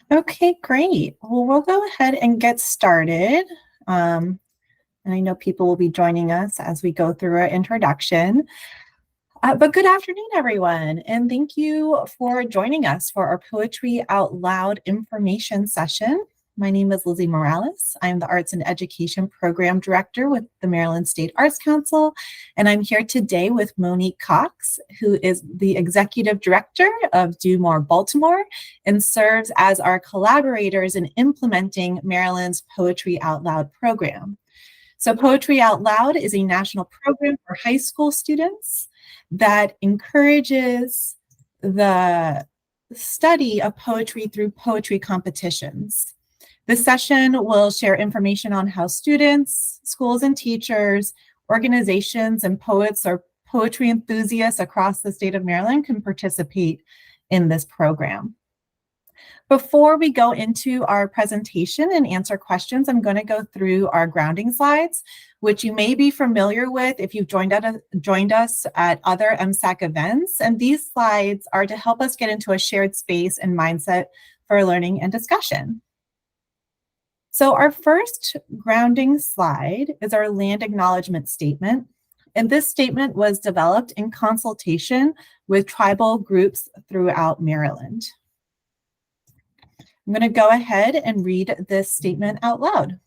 Okay, great. Well, we'll go ahead and get started. And I know people will be joining us as we go through our introduction. But good afternoon, everyone, and thank you for joining us for our Poetry Out Loud information session. My name is Lizzie Morales. I'm the Arts and Education Program Director with the Maryland State Arts Council, and I'm here today with Monique Cox, who is the Executive Director of DewMore Baltimore and serves as our collaborators in implementing Maryland's Poetry Out Loud program. So Poetry Out Loud is a national program for high school students that encourages the study of poetry through poetry competitions. This session will share information on how students, schools and teachers, organizations, and poets or poetry enthusiasts across the state of Maryland can participate in this program. Before we go into our presentation and answer questions, I'm going to go through our grounding slides, which you may be familiar with if you've joined us at other MSAC events. And these slides are to help us get into a shared space and mindset for learning and discussion. So our first grounding slide is our land acknowledgement statement. And this statement was developed in consultation with tribal groups throughout Maryland. I'm going to go ahead and read this statement out loud.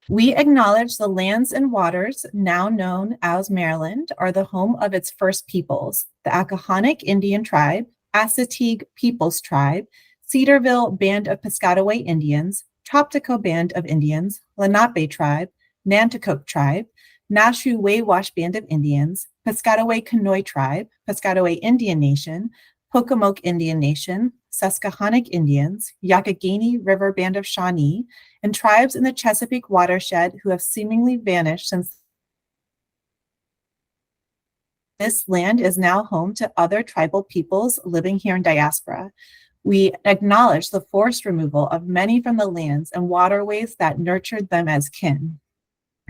We acknowledge the lands and waters now known as Maryland are the home of its first peoples, the Accohonic Indian Tribe, Assateague Peoples Tribe, Cedarville Band of Piscataway Indians, Choptico Band of Indians, Lenape Tribe, Nanticoke Tribe, Nashu Wawash Band of Indians, Piscataway Conoy Tribe, Piscataway Indian Nation, Pocomoke Indian Nation, Susquehannock Indians, Yakagani River Band of Shawnee, and tribes in the Chesapeake watershed who have seemingly vanished since this land is now home to other tribal peoples living here in diaspora. We acknowledge the forced removal of many from the lands and waterways that nurtured them as kin.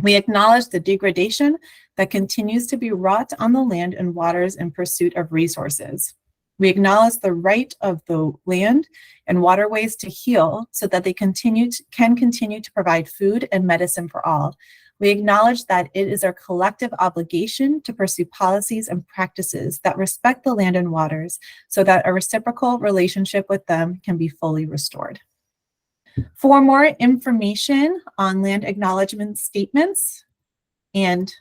We acknowledge the degradation that continues to be wrought on the land and waters in pursuit of resources. We acknowledge the right of the land and waterways to heal so that they can continue to provide food and medicine for all. We acknowledge that it is our collective obligation to pursue policies and practices that respect the land and waters so that a reciprocal relationship with them can be fully restored. For more information on land acknowledgement statements and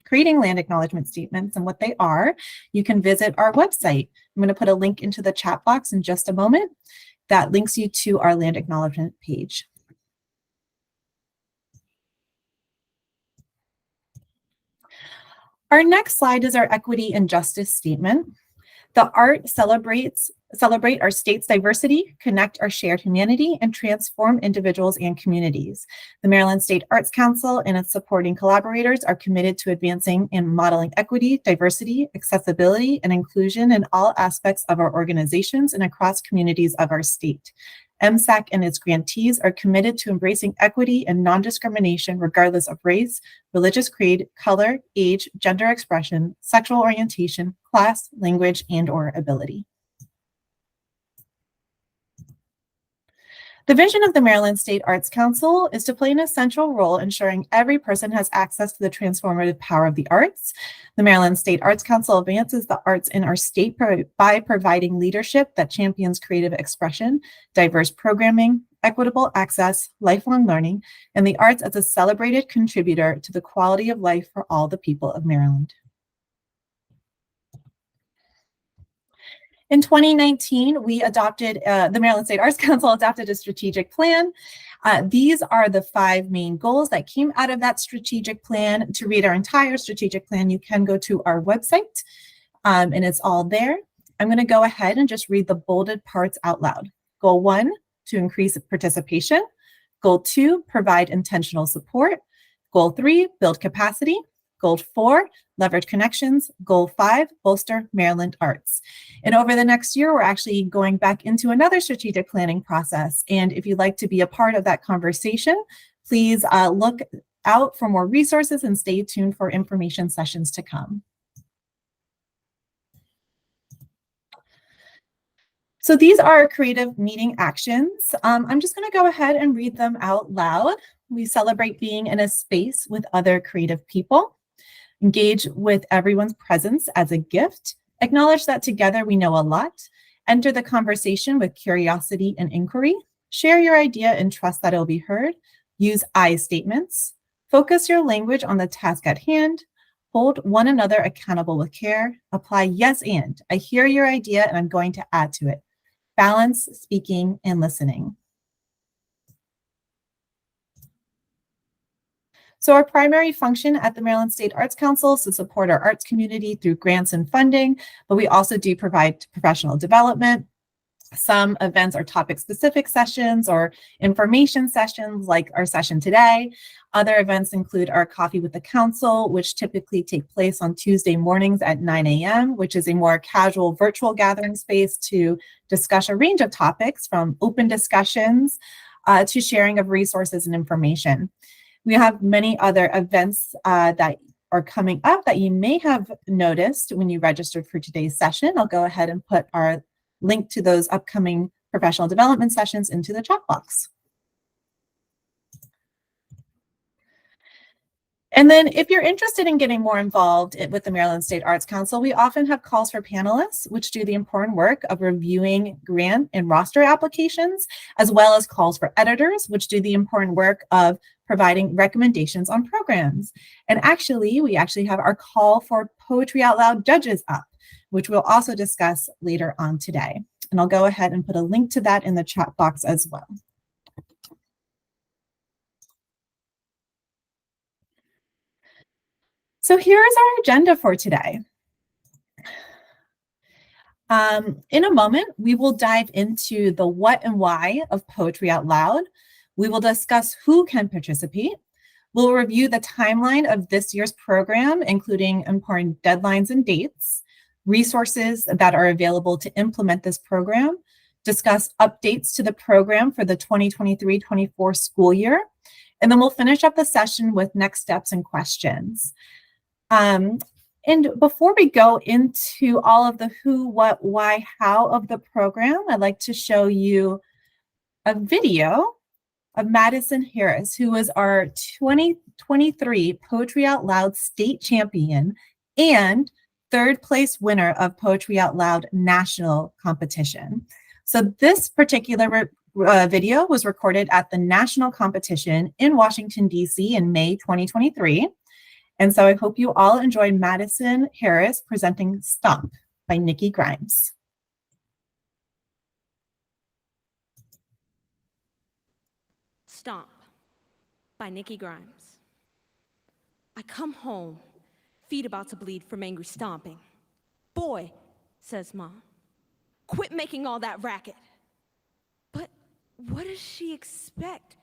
creating land acknowledgement statements and what they are, you can visit our website. I'm going to put a link into the chat box in just a moment that links you to our land acknowledgement page. Our next slide is our equity and justice statement. The art celebrate our state's diversity, connect our shared humanity, and transform individuals and communities. The Maryland State Arts Council and its supporting collaborators are committed to advancing and modeling equity, diversity, accessibility, and inclusion in all aspects of our organizations and across communities of our state. MSAC and its grantees are committed to embracing equity and non-discrimination regardless of race, religious creed, color, age, gender expression, sexual orientation, class, language, and/or ability. The vision of the Maryland State Arts Council is to play an essential role ensuring every person has access to the transformative power of the arts. The Maryland State Arts Council advances the arts in our state by providing leadership that champions creative expression, diverse programming, equitable access, lifelong learning, and the arts as a celebrated contributor to the quality of life for all the people of Maryland. In 2019, the Maryland State Arts Council adopted a strategic plan. These are the 5 main goals that came out of that strategic plan. To read our entire strategic plan, you can go to our website, and it's all there. I'm going to go ahead and just read the bolded parts out loud. Goal 1, to increase participation. Goal 2, provide intentional support. Goal 3, build capacity. Goal 4, leverage connections. Goal 5, bolster Maryland arts. And over the next year, we're actually going back into another strategic planning process. And if you'd like to be a part of that conversation, please look out for more resources and stay tuned for information sessions to come. So these are creative meeting actions. I'm just going to go ahead and read them out loud. We celebrate being in a space with other creative people. Engage with everyone's presence as a gift. Acknowledge that together we know a lot. Enter the conversation with curiosity and inquiry. Share your idea and trust that it will be heard. Use I statements. Focus your language on the task at hand. Hold one another accountable with care. Apply yes and. I hear your idea and I'm going to add to it. Balance speaking and listening. So our primary function at the Maryland State Arts Council is to support our arts community through grants and funding, but we also do provide professional development. Some events are topic-specific sessions or information sessions like our session today. Other events include our Coffee with the Council, which typically take place on Tuesday mornings at 9 a.m., which is a more casual virtual gathering space to discuss a range of topics from open discussions to sharing of resources and information. We have many other events that are coming up that you may have noticed when you registered for today's session. I'll go ahead and put our link to those upcoming professional development sessions into the chat box. And then if you're interested in getting more involved with the Maryland State Arts Council, we often have calls for panelists, which do the important work of reviewing grant and roster applications, as well as calls for editors, which do the important work of providing recommendations on programs. And we actually have our call for Poetry Out Loud judges up, which we'll also discuss later on today. And I'll go ahead and put a link to that in the chat box as well. So here is our agenda for today. In a moment, we will dive into the what and why of Poetry Out Loud. We will discuss who can participate. We'll review the timeline of this year's program, including important deadlines and dates, resources that are available to implement this program, discuss updates to the program for the 2023-24 school year, and then we'll finish up the session with next steps and questions. And before we go into all of the who, what, why, how of the program, I'd like to show you a video of Madison Harris, who was our 2023 Poetry Out Loud state champion and third place winner of Poetry Out Loud national competition. So this particular video was recorded at the national competition in Washington, D.C. in May 2023. And so I hope you all enjoyed Madison Harris presenting Stomp by Nikki Grimes. Stomp by Nikki Grimes. I come home, feet about to bleed from angry stomping. Boy, says Mom, quit making all that racket. But what does she expect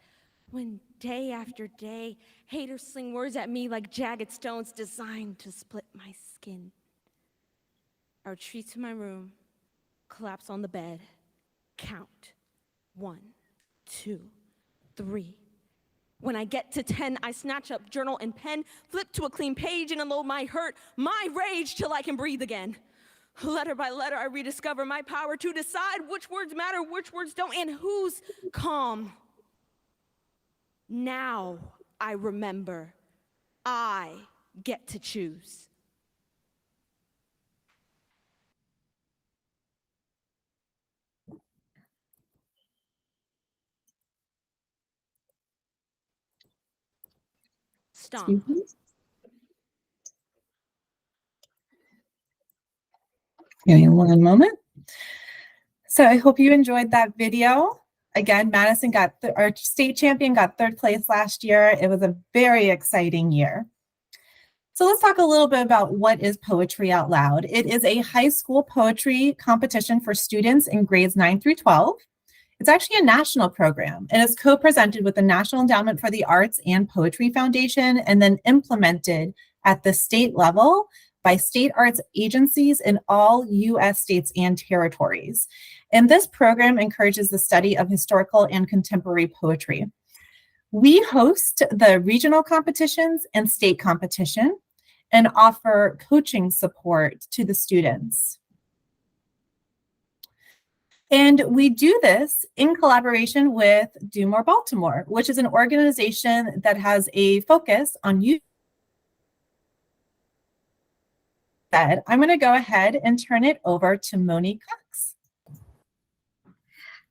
when day after day haters sling words at me like jagged stones designed to split my skin? I retreat to my room, collapse on the bed, count 1, 2, 3. When I get to 10, I snatch up journal and pen, flip to a clean page and unload my hurt, my rage till I can breathe again. Letter by letter, I rediscover my power to decide which words matter, which words don't, and who's calm. Now I remember I get to choose. Stomp. Give me one moment. So I hope you enjoyed that video. Again, Madison our state champion got third place last year. It was a very exciting year. So let's talk a little bit about what is Poetry Out Loud. It is a high school poetry competition for students in grades 9 through 12. It's actually a national program, and it's co-presented with the National Endowment for the Arts and Poetry Foundation, and then implemented at the state level by state arts agencies in all U.S. states and territories. And this program encourages the study of historical and contemporary poetry. We host the regional competitions and state competition and offer coaching support to the students. And we do this in collaboration with DewMore Baltimore, which is an organization that has a focus on youth. I'm going to go ahead and turn it over to Monique Cox.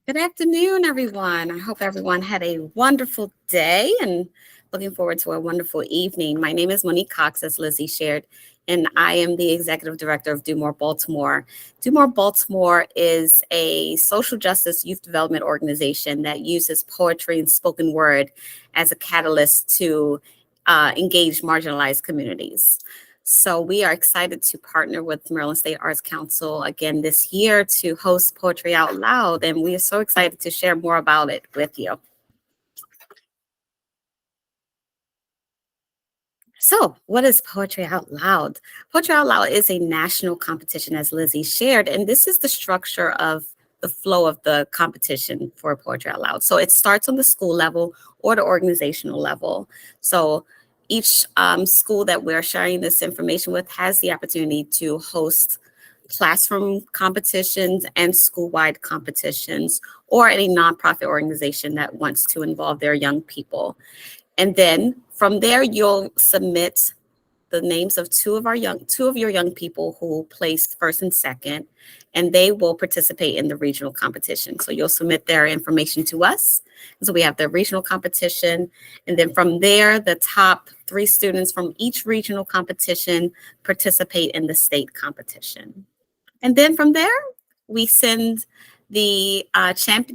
Good afternoon, everyone. I hope everyone had a wonderful day and looking forward to a wonderful evening. My name is Monique Cox, as Lizzie shared, and I am the Executive Director of DewMore Baltimore. DewMore Baltimore is a social justice youth development organization that uses poetry and spoken word as a catalyst to engage marginalized communities. So we are excited to partner with Maryland State Arts Council again this year to host Poetry Out Loud, and we are so excited to share more about it with you. So what is Poetry Out Loud? Poetry Out Loud is a national competition, as Lizzie shared, and this is the structure of the flow of the competition for Poetry Out Loud. So it starts on the school level or the organizational level. So each school that we're sharing this information with has the opportunity to host classroom competitions and school-wide competitions, or any nonprofit organization that wants to involve their young people. And then from there, you'll submit the names of two of your young people who placed first and second, and they will participate in the regional competition. So you'll submit their information to us. So we have the regional competition, and then from there, the top 3 students from each regional competition participate in the state competition. And then from there, we send the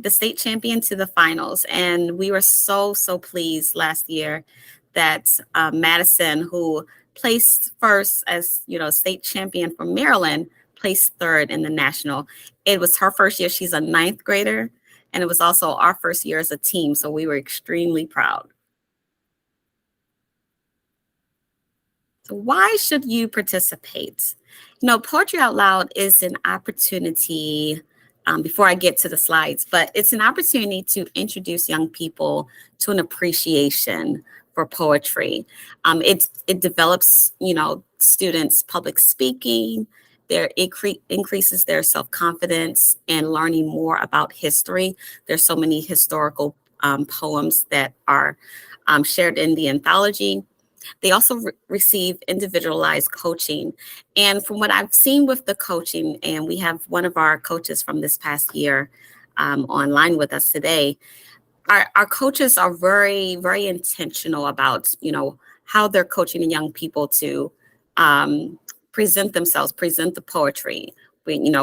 state champion to the finals. And we were so pleased last year that Madison, who placed first as state champion from Maryland, placed third in the national. It was her first year. She's a 9th grader, and it was also our first year as a team. So we were extremely proud. So why should you participate? Poetry Out Loud is an opportunity, before I get to the slides, but it's an opportunity to introduce young people to an appreciation for poetry. It develops, students' public speaking. Increases their self-confidence and learning more about history. There's so many historical poems that are shared in the anthology. They also receive individualized coaching. And from what I've seen with the coaching, and we have one of our coaches from this past year online with us today, our coaches are very, very intentional about, how they're coaching the young people to present themselves, present the poetry,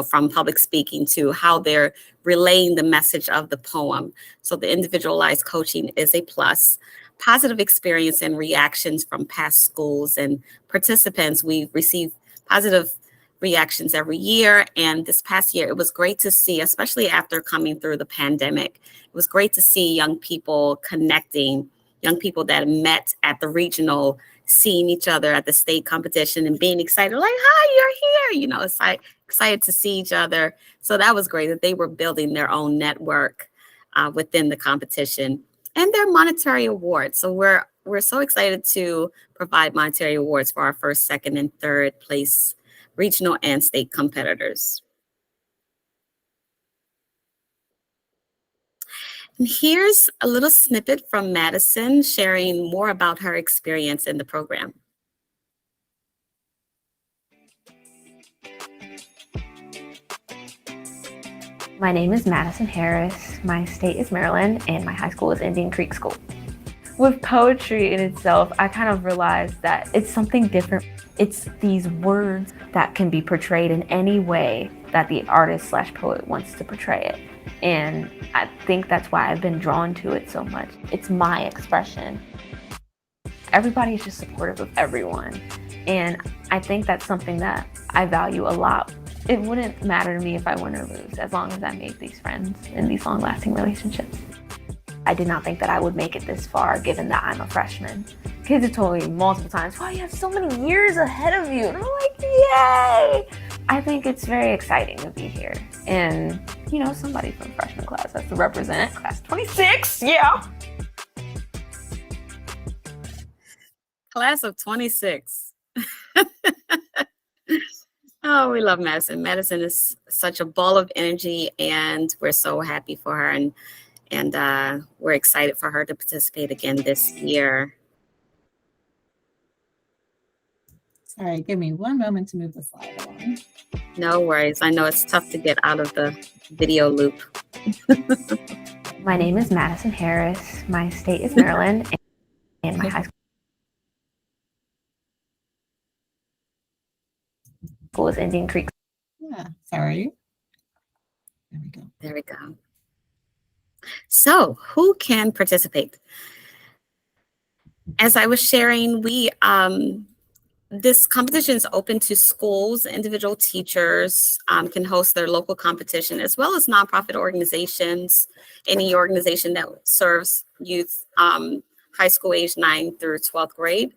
from public speaking to how they're relaying the message of the poem. So the individualized coaching is a plus. Positive experience and reactions from past schools and participants. We receive positive reactions every year. And this past year, it was great to see, especially after coming through the pandemic, it was great to see young people connecting, young people that met at the regional, seeing each other at the state competition and being excited, like, hi, you're here. It's like excited to see each other. So that was great that they were building their own network within the competition. And their monetary awards. So we're so excited to provide monetary awards for our first, second, and third place regional and state competitors. And here's a little snippet from Madison sharing more about her experience in the program. My name is Madison Harris. My state is Maryland, and my high school is Indian Creek School. With poetry in itself, I kind of realized that it's something different. It's these words that can be portrayed in any way that the artist/poet wants to portray it. And I think that's why I've been drawn to it so much. It's my expression. Everybody is just supportive of everyone. And I think that's something that I value a lot. It wouldn't matter to me if I win or lose, as long as I made these friends and these long-lasting relationships. I did not think that I would make it this far, given that I'm a freshman. Kids have told me multiple times, wow, you have so many years ahead of you. And I'm like, yay! I think it's very exciting to be here. And, somebody from freshman class has to represent class 26, yeah. Class of 26. Oh, we love Madison. Madison is such a ball of energy, and we're so happy for her, and we're excited for her to participate again this year. Sorry, give me one moment to move the slide along. No worries. I know it's tough to get out of the video loop. My name is Madison Harris. My state is Maryland, and my high school is Indian Creek. Yeah, sorry. There we go. There we go. So who can participate? As I was sharing, this competition is open to schools. Individual teachers can host their local competition, as well as nonprofit organizations, any organization that serves youth high school age 9 through 12th grade.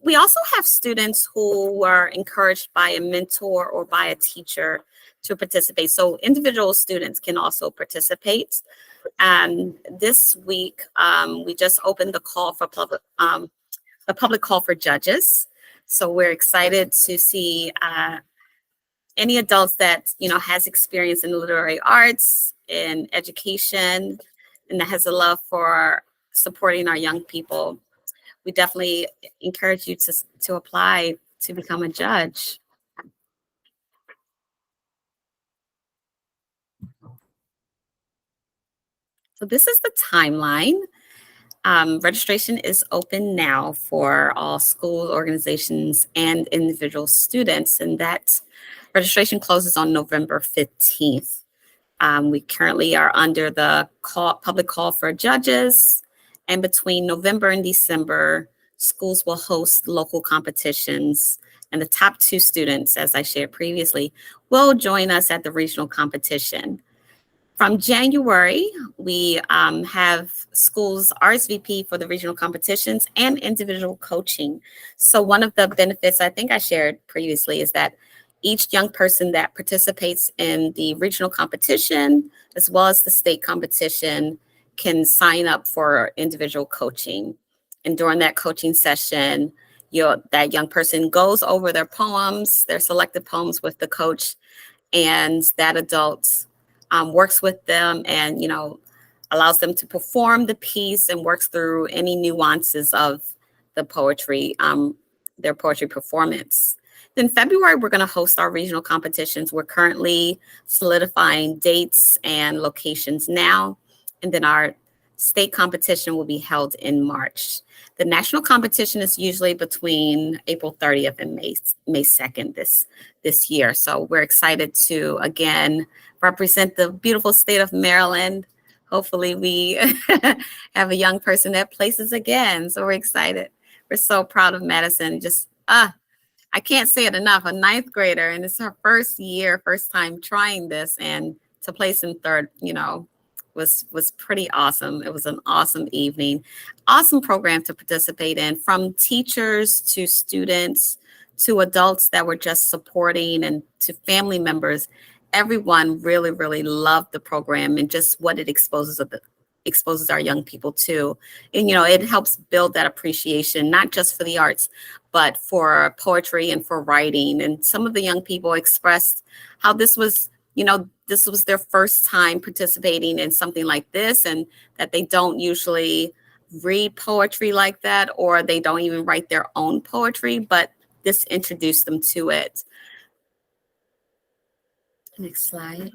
We also have students who were encouraged by a mentor or by a teacher to participate. So individual students can also participate. And this week, we just opened the call for a public call for judges. So we're excited to see any adults that has experience in the literary arts, in education, and that has a love for supporting our young people. We definitely encourage you to apply to become a judge. So this is the timeline. Registration is open now for all school organizations and individual students, and that registration closes on November 15th. We currently are under the public call for judges, and between November and December, schools will host local competitions, and the top 2 students, as I shared previously, will join us at the regional competition. From January, we have schools RSVP for the regional competitions and individual coaching. So one of the benefits I think I shared previously is that each young person that participates in the regional competition, as well as the state competition, can sign up for individual coaching. And during that coaching session, that young person goes over their poems, their selected poems with the coach, and that adult works with them and, allows them to perform the piece and works through any nuances of the poetry, their poetry performance. Then February, we're going to host our regional competitions. We're currently solidifying dates and locations now. And then our state competition will be held in March. The national competition is usually between April 30th and May 2nd this year. So we're excited to, again, represent the beautiful state of Maryland. Hopefully we have a young person that places again. So we're excited. We're so proud of Madison. Just, I can't say it enough, a 9th grader, and it's her first time trying this, and to place in 3rd, was pretty awesome. It was an awesome evening, awesome program to participate in, from teachers to students to adults that were just supporting, and to family members. Everyone really, really loved the program and just what it exposes our young people to. And, it helps build that appreciation, not just for the arts, but for poetry and for writing. And some of the young people expressed how this was their first time participating in something like this, and that they don't usually read poetry like that, or they don't even write their own poetry, but this introduced them to it. Next slide.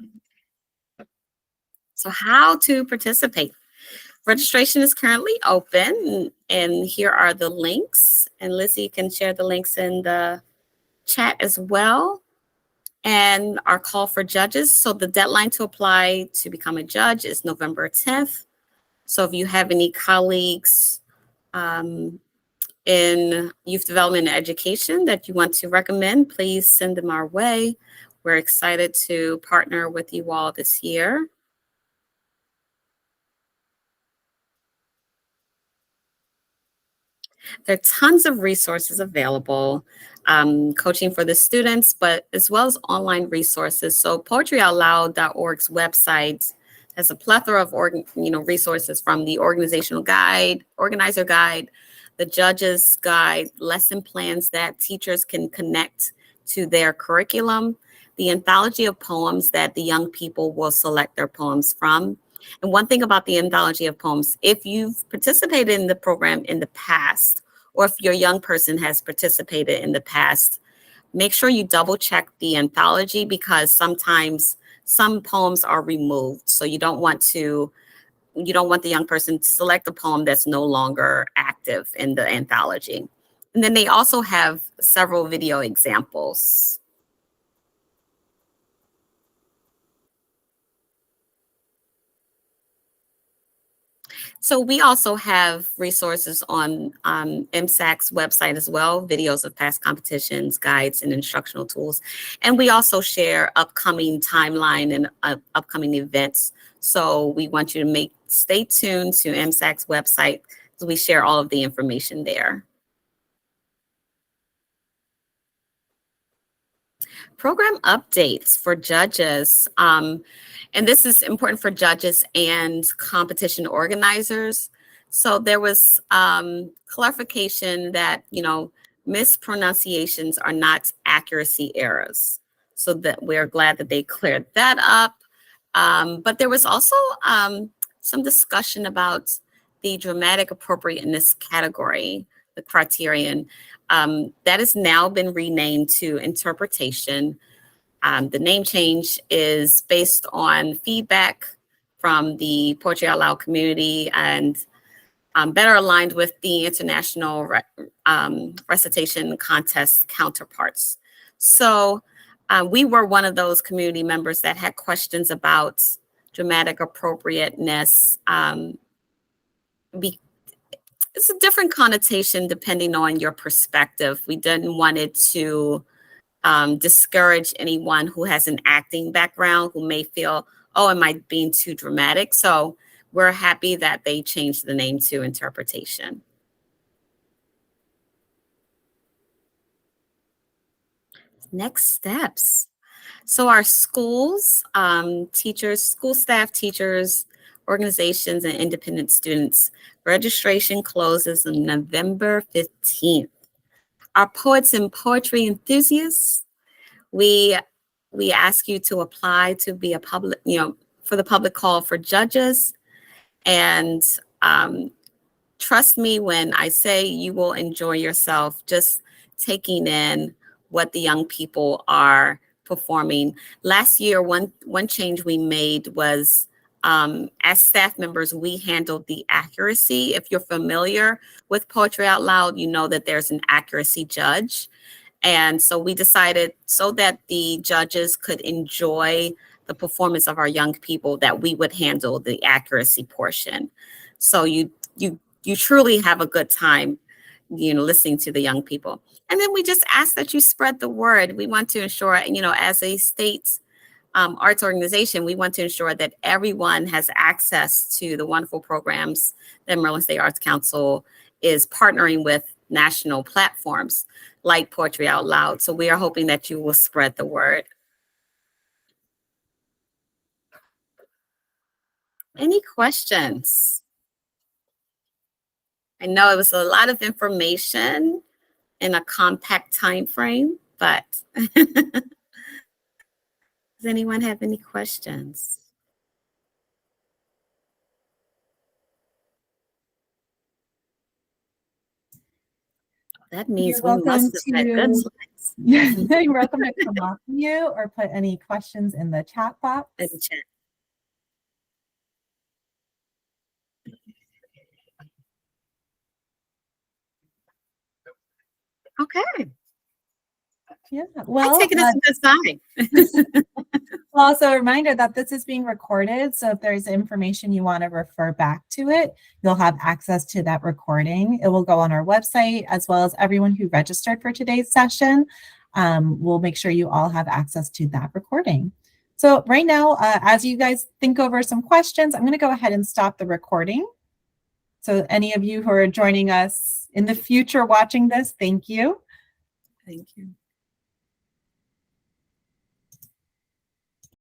So how to participate. Registration is currently open, and here are the links. And Lizzie can share the links in the chat as well. And our call for judges. So the deadline to apply to become a judge is November 10th. So if you have any colleagues in youth development and education that you want to recommend, please send them our way. We're excited to partner with you all this year. There are tons of resources available, coaching for the students, but as well as online resources. So poetryoutloud.org's website has a plethora of resources, from the organizational guide, organizer guide, the judges guide, lesson plans that teachers can connect to their curriculum, the anthology of poems that the young people will select their poems from. And one thing about the anthology of poems, if you've participated in the program in the past, or if your young person has participated in the past, make sure you double check the anthology, because sometimes some poems are removed. So you don't want the young person to select a poem that's no longer active in the anthology. And then they also have several video examples. So we also have resources on MSAC's website as well, videos of past competitions, guides, and instructional tools. And we also share upcoming timeline and upcoming events. So we want you to stay tuned to MSAC's website, because we share all of the information there. Program updates for judges. And this is important for judges and competition organizers. So there was clarification that, mispronunciations are not accuracy errors. So that we're glad that they cleared that up. But there was also some discussion about the dramatic appropriateness category, the criterion. That has now been renamed to interpretation. The name change is based on feedback from the Poetry Out Loud community and better aligned with the international recitation contest counterparts. So we were one of those community members that had questions about dramatic appropriateness. It's a different connotation depending on your perspective. We didn't want it to discourage anyone who has an acting background who may feel, oh, am I being too dramatic? So we're happy that they changed the name to interpretation. Next steps. So our schools, teachers, school staff, teachers, organizations, and independent students, registration closes on November 15th. Our poets and poetry enthusiasts, we ask you to apply to be a public, for the public call for judges. And trust me when I say you will enjoy yourself just taking in what the young people are performing. Last year, one change we made was as staff members, we handled the accuracy. If you're familiar with Poetry Out Loud, you know that there's an accuracy judge. And so we decided, so that the judges could enjoy the performance of our young people, that we would handle the accuracy portion. So you truly have a good time, listening to the young people. And then we just ask that you spread the word. We want to ensure, as a state arts organization, we want to ensure that everyone has access to the wonderful programs that Maryland State Arts Council is partnering with national platforms like Poetry Out Loud. So we are hoping that you will spread the word. Any questions? I know it was a lot of information in a compact time frame, but does anyone have any questions? That means we must have had good slides. You're welcome to come off mute or put any questions in the chat box. In the chat. Okay. Yeah. Well, I take it as a good sign. Well, also a reminder that this is being recorded. So if there's information you want to refer back to it, you'll have access to that recording. It will go on our website, as well as everyone who registered for today's session. We'll make sure you all have access to that recording. So right now, as you guys think over some questions, I'm going to go ahead and stop the recording. So any of you who are joining us in the future watching this, thank you. Thank you.